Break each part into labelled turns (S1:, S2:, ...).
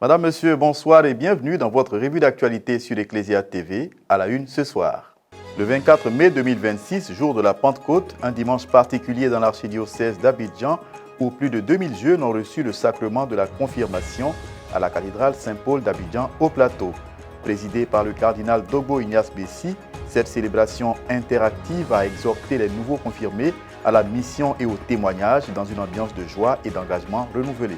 S1: Madame, Monsieur, bonsoir et bienvenue dans votre revue d'actualité sur Ecclesia TV, à la une ce soir. Le 24 mai 2026, jour de la Pentecôte, un dimanche particulier dans l'archidiocèse d'Abidjan, où plus de 2000 jeunes ont reçu le sacrement de la confirmation à la cathédrale Saint-Paul d'Abidjan au Plateau. Présidée par le cardinal Dogbo Ignace Bessi, cette célébration interactive a exhorté les nouveaux confirmés à la mission et au témoignage dans une ambiance de joie et d'engagement renouvelée.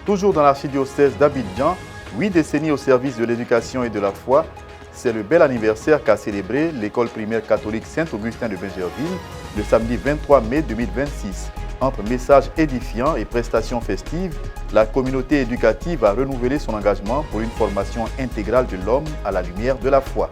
S1: Toujours dans l'archidiocèse d'Abidjan, 8 décennies au service de l'éducation et de la foi, c'est le bel anniversaire qu'a célébré l'école primaire catholique Saint-Augustin de Bingerville le samedi 23 mai 2026. Entre messages édifiants et prestations festives, la communauté éducative a renouvelé son engagement pour une formation intégrale de l'homme à la lumière de la foi.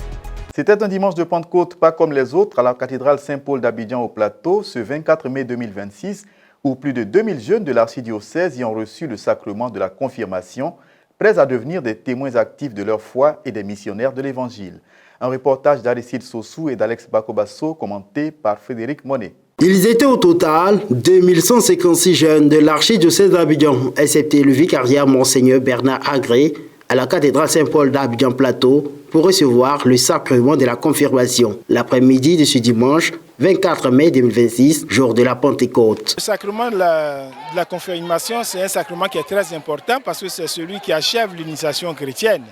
S1: C'était un dimanche de Pentecôte pas comme les autres à la cathédrale Saint-Paul d'Abidjan au Plateau ce 24 mai 2026, où plus de 2000 jeunes de l'archidiocèse y ont reçu le sacrement de la confirmation, prêts à devenir des témoins actifs de leur foi et des missionnaires de l'Évangile. Un reportage d'Aristide Sossou et d'Alex Bakobasso commenté par Frédéric Monet.
S2: Ils étaient au total 2156 jeunes de l'archidiocèse d'Abidjan, excepté le vicariat Monseigneur Bernard Agré, à la cathédrale Saint-Paul d'Abidjan Plateau, pour recevoir le sacrement de la confirmation, l'après-midi de ce dimanche 24 mai 2026, jour de la Pentecôte.
S3: Le sacrement de la confirmation, c'est un sacrement qui est très important parce que c'est celui qui achève l'initiation chrétienne.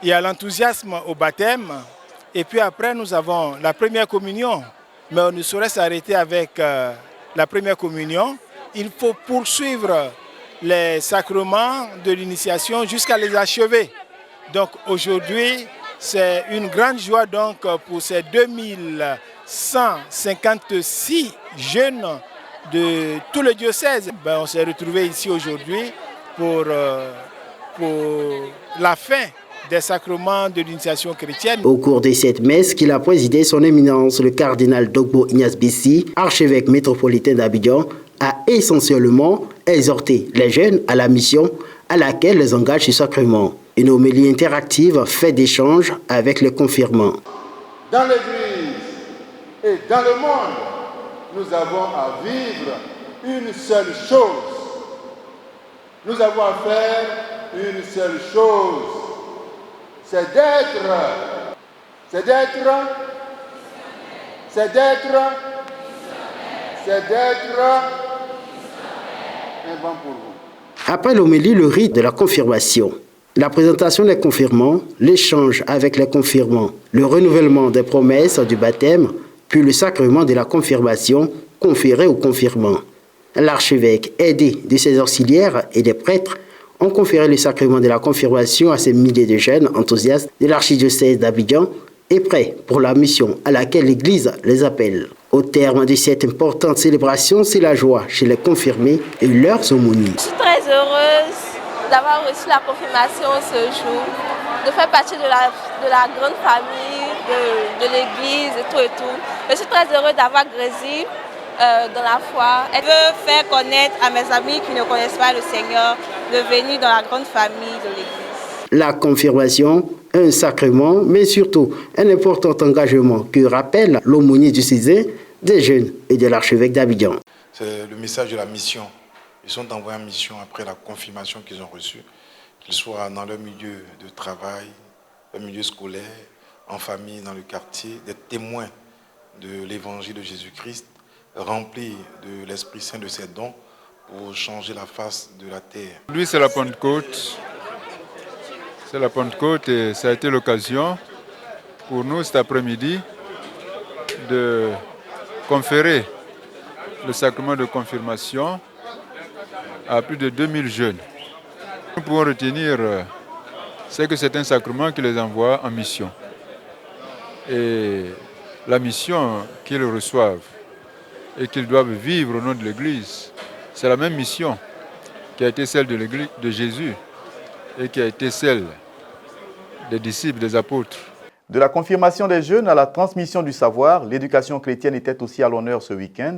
S3: Il y a l'enthousiasme au baptême et puis après nous avons la première communion. Mais on ne saurait s'arrêter avec la première communion. Il faut poursuivre les sacrements de l'initiation jusqu'à les achever. Donc aujourd'hui, c'est une grande joie donc, pour ces 2156 jeunes de tout le diocèse. On s'est retrouvés ici aujourd'hui pour la fin des sacrements de l'initiation chrétienne.
S2: Au cours de cette messe qu'il a présidé, son éminence, le cardinal Dogbo Ignace Bessi, archevêque métropolitain d'Abidjan, a essentiellement exhorté les jeunes à la mission à laquelle les engage ce sacrement. Une homélie interactive fait d'échanges avec les confirmants.
S4: Dans l'Église et dans le monde, nous avons à vivre une seule chose. Nous avons à faire une seule chose. C'est d'être un vent pour vous.
S2: Après l'homélie, le rite de la confirmation. La présentation des confirmants, l'échange avec les confirmants, le renouvellement des promesses du baptême, puis le sacrement de la confirmation conféré aux confirmants. L'archevêque, aidé de ses auxiliaires et des prêtres, ont conféré le sacrement de la confirmation à ces milliers de jeunes enthousiastes de l'archidiocèse d'Abidjan et prêts pour la mission à laquelle l'Église les appelle. Au terme de cette importante célébration, c'est la joie chez les confirmés et leurs aumôniers.
S5: Je suis très heureuse d'avoir reçu la confirmation ce jour, de faire partie de la grande famille de l'Église et tout. Je suis très heureuse d'avoir grandi dans la foi. Je veux faire connaître à mes amis qui ne connaissent pas le Seigneur de venir dans la grande famille de l'Église.
S2: La confirmation, un sacrement, mais surtout un important engagement que rappelle l'aumônier diocésain des jeunes et de l'archevêque d'Abidjan.
S6: C'est le message de la mission. Ils sont envoyés en mission après la confirmation qu'ils ont reçue, qu'ils soient dans leur milieu de travail, leur milieu scolaire, en famille, dans le quartier, des témoins de l'évangile de Jésus-Christ, remplis de l'Esprit Saint de ses dons pour changer la face de la terre.
S7: Lui, c'est la Pentecôte. C'est la Pentecôte et ça a été l'occasion pour nous cet après-midi de conférer le sacrement de confirmation à plus de 2000 jeunes. Nous pouvons retenir, c'est que c'est un sacrement qui les envoie en mission. Et la mission qu'ils reçoivent et qu'ils doivent vivre au nom de l'Église, c'est la même mission qui a été celle de l'Église de Jésus et qui a été celle des disciples, des apôtres.
S1: De la confirmation des jeunes à la transmission du savoir, l'éducation chrétienne était aussi à l'honneur ce week-end.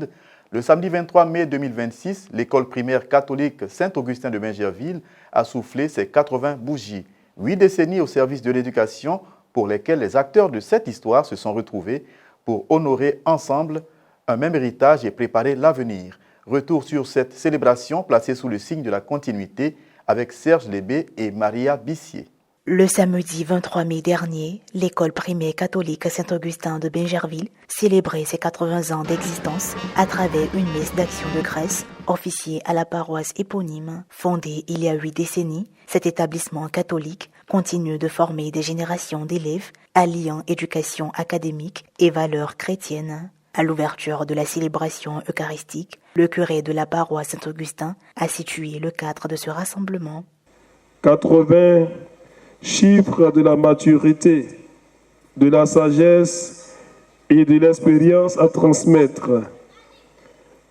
S1: Le samedi 23 mai 2026, l'école primaire catholique Saint-Augustin de Bingerville a soufflé ses 80 bougies. 8 décennies au service de l'éducation pour lesquelles les acteurs de cette histoire se sont retrouvés pour honorer ensemble un même héritage et préparer l'avenir. Retour sur cette célébration placée sous le signe de la continuité avec Serge Lébé et Maria Bissier.
S8: Le samedi 23 mai dernier, l'école primaire catholique Saint-Augustin de Bingerville célébrait ses 80 ans d'existence à travers une messe d'action de grâce officiée à la paroisse éponyme. Fondée il y a 8 décennies, cet établissement catholique continue de former des générations d'élèves alliant éducation académique et valeurs chrétiennes. À l'ouverture de la célébration eucharistique, le curé de la paroisse Saint-Augustin a situé le cadre de ce rassemblement.
S9: 80 chiffre de la maturité, de la sagesse et de l'expérience à transmettre.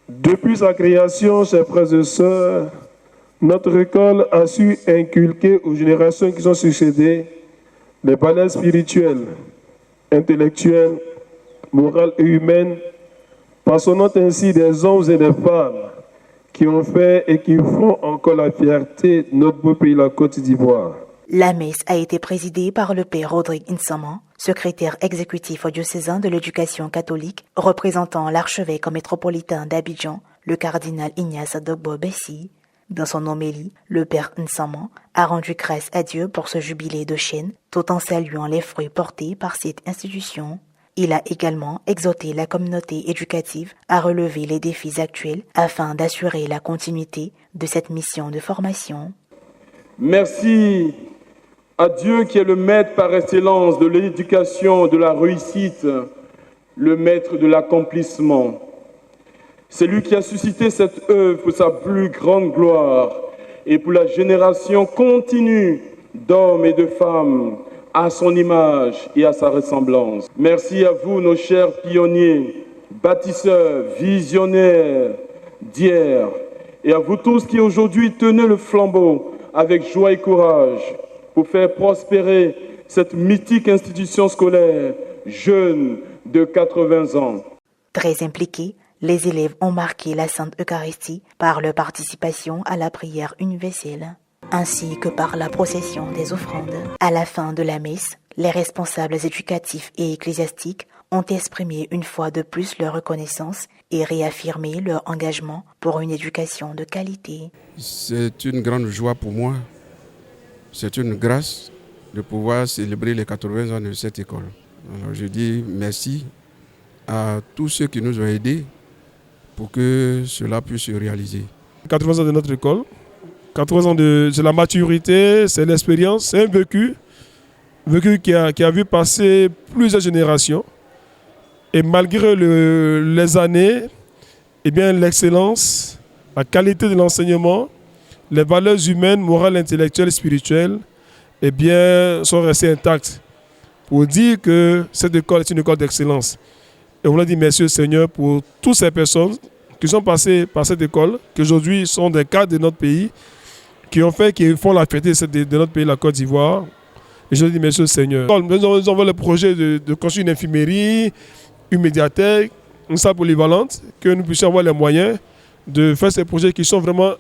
S9: Depuis sa création, chers frères et sœurs, notre école a su inculquer aux générations qui sont succédées les valeurs spirituelles, intellectuelles, morales et humaines, façonnant ainsi des hommes et des femmes qui ont fait et qui font encore la fierté de notre beau pays, la Côte d'Ivoire.
S8: La messe a été présidée par le père Rodrigue Nsaman, secrétaire exécutif diocésain de l'éducation catholique, représentant l'archevêque métropolitain d'Abidjan, le cardinal Ignace Adogbo Bessi. Dans son homélie, le père Nsaman a rendu grâce à Dieu pour ce jubilé de chêne, tout en saluant les fruits portés par cette institution. Il a également exhorté la communauté éducative à relever les défis actuels afin d'assurer la continuité de cette mission de formation.
S9: Merci à Dieu qui est le maître par excellence de l'éducation, de la réussite, le maître de l'accomplissement. C'est lui qui a suscité cette œuvre pour sa plus grande gloire et pour la génération continue d'hommes et de femmes à son image et à sa ressemblance. Merci à vous, nos chers pionniers, bâtisseurs, visionnaires d'hier, et à vous tous qui aujourd'hui tenez le flambeau avec joie et courage pour faire prospérer cette mythique institution scolaire jeune de 80 ans.
S8: Très impliqués, les élèves ont marqué la Sainte Eucharistie par leur participation à la prière universelle, ainsi que par la procession des offrandes. À la fin de la messe, les responsables éducatifs et ecclésiastiques ont exprimé une fois de plus leur reconnaissance et réaffirmé leur engagement pour une éducation de qualité.
S10: C'est une grande joie pour moi. C'est une grâce de pouvoir célébrer les 80 ans de cette école. Alors je dis merci à tous ceux qui nous ont aidés pour que cela puisse se réaliser.
S9: 80 ans de notre école, 80 ans c'est la maturité, c'est l'expérience, c'est un vécu qui a vu passer plusieurs générations. Et malgré les années, eh bien, l'excellence, la qualité de l'enseignement, les valeurs humaines, morales, intellectuelles, spirituelles, eh bien, sont restées intactes. Pour dire que cette école est une école d'excellence. Et on a dit merci au Seigneur pour toutes ces personnes qui sont passées par cette école, qui aujourd'hui sont des cadres de notre pays, qui font la fierté de notre pays, la Côte d'Ivoire. Et je dis merci au Seigneur. Nous avons le projet de construire une infirmerie, une médiathèque, une salle polyvalente, que nous puissions avoir les moyens de faire ces projets qui sont vraiment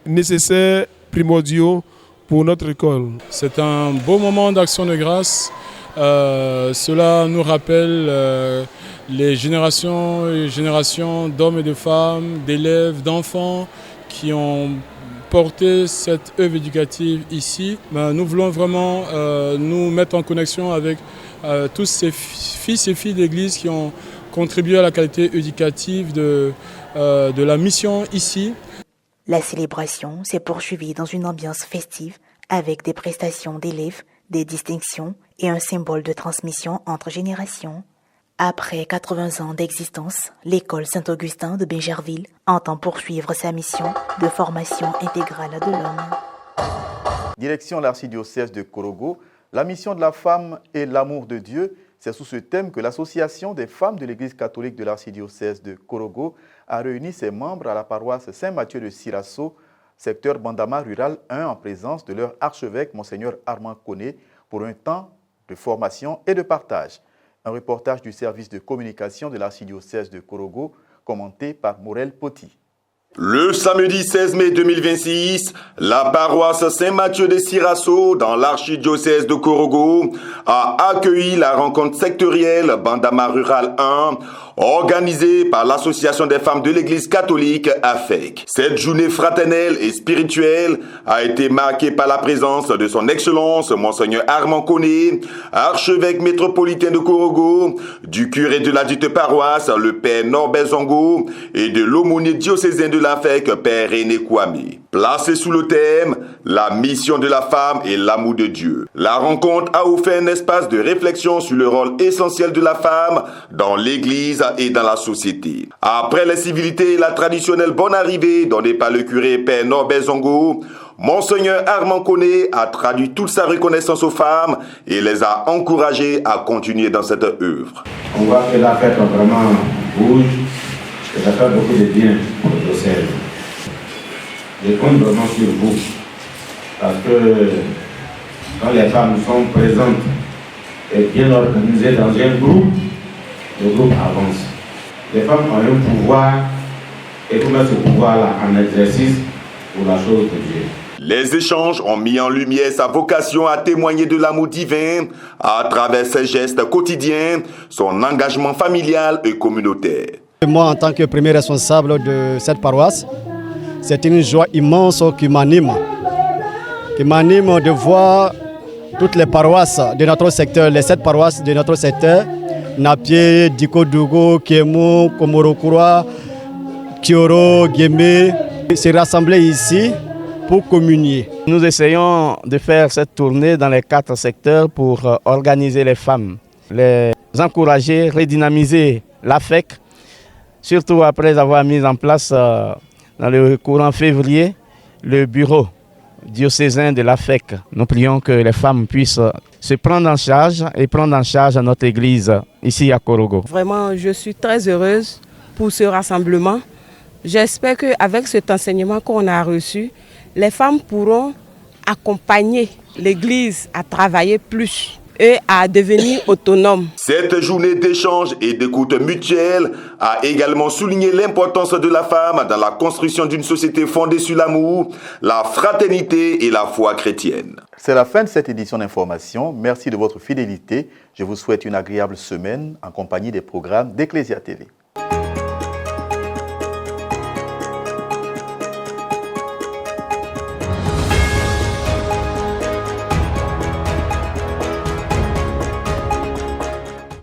S9: nécessaires, primordiaux pour notre école.
S11: C'est un beau moment d'action de grâce. Cela nous rappelle les générations et générations d'hommes et de femmes, d'élèves, d'enfants qui ont porté cette œuvre éducative ici. Nous voulons vraiment nous mettre en connexion avec tous ces fils et filles d'église qui ont contribué à la qualité éducative de la mission ici.
S8: La célébration s'est poursuivie dans une ambiance festive avec des prestations d'élèves, des distinctions et un symbole de transmission entre générations. Après 80 ans d'existence, l'école Saint-Augustin de Bingerville entend poursuivre sa mission de formation intégrale de l'homme.
S1: Direction l'archidiocèse de Korogo, la mission de la femme et l'amour de Dieu, c'est sous ce thème que l'Association des femmes de l'Église catholique de l'archidiocèse de Korogo a réuni ses membres à la paroisse Saint-Mathieu de Sirasso, secteur Bandama rural 1, en présence de leur archevêque, Monseigneur Armand Koné, pour un temps de formation et de partage. Un reportage du service de communication de l'archidiocèse de Korogo, commenté par Morel Poti.
S12: Le samedi 16 mai 2026, la paroisse Saint-Mathieu de Sirasso, dans l'archidiocèse de Korogo, a accueilli la rencontre sectorielle Bandama Rural 1 organisée par l'Association des femmes de l'Église catholique AFEC. Cette journée fraternelle et spirituelle a été marquée par la présence de son Excellence Monseigneur Armand Koné, archevêque métropolitain de Korogo, du curé de la dite paroisse, le Père Norbert Zongo, et de l'aumônier diocésain de l'AFEC, Père René Kwame. Placé sous le thème « La mission de la femme et l'amour de Dieu », la rencontre a offert un espace de réflexion sur le rôle essentiel de la femme dans l'Église et dans la société. Après les civilités et la traditionnelle bonne arrivée donnée par le curé Père Norbert Zongo, Monseigneur Armand Koné a traduit toute sa reconnaissance aux femmes et les a encouragées à continuer dans cette œuvre.
S13: On voit que la fête vraiment bouge et ça fait beaucoup de bien pour le diocèse. Je compte vraiment sur vous parce que quand les femmes sont présentes et bien organisées dans un groupe, le groupe avance. Les femmes ont un pouvoir et pour mettre ce pouvoir-là en exercice pour la chose de Dieu.
S12: Les échanges ont mis en lumière sa vocation à témoigner de l'amour divin à travers ses gestes quotidiens, son engagement familial et communautaire.
S14: Moi, en tant que premier responsable de cette paroisse, c'est une joie immense qui m'anime de voir toutes les paroisses de notre secteur, les 7 paroisses de notre secteur, Napié, Dikodougou, Kémou, Komorokura, Kioro, Guémé, se rassembler ici pour communier.
S15: Nous essayons de faire cette tournée dans les 4 secteurs pour organiser les femmes, les encourager, redynamiser l'AFEC, surtout après avoir mis en place dans le courant février le bureau diocésain de l'AFEC. Nous prions que les femmes puissent se prendre en charge et prendre en charge notre église ici à Korogo.
S16: Vraiment, je suis très heureuse pour ce rassemblement. J'espère qu'avec cet enseignement qu'on a reçu, les femmes pourront accompagner l'église à travailler plus et à devenir autonomes.
S12: Cette journée d'échange et d'écoute mutuelle a également souligné l'importance de la femme dans la construction d'une société fondée sur l'amour, la fraternité et la foi chrétienne.
S1: C'est la fin de cette édition d'information. Merci de votre fidélité. Je vous souhaite une agréable semaine en compagnie des programmes d'Ecclesia TV.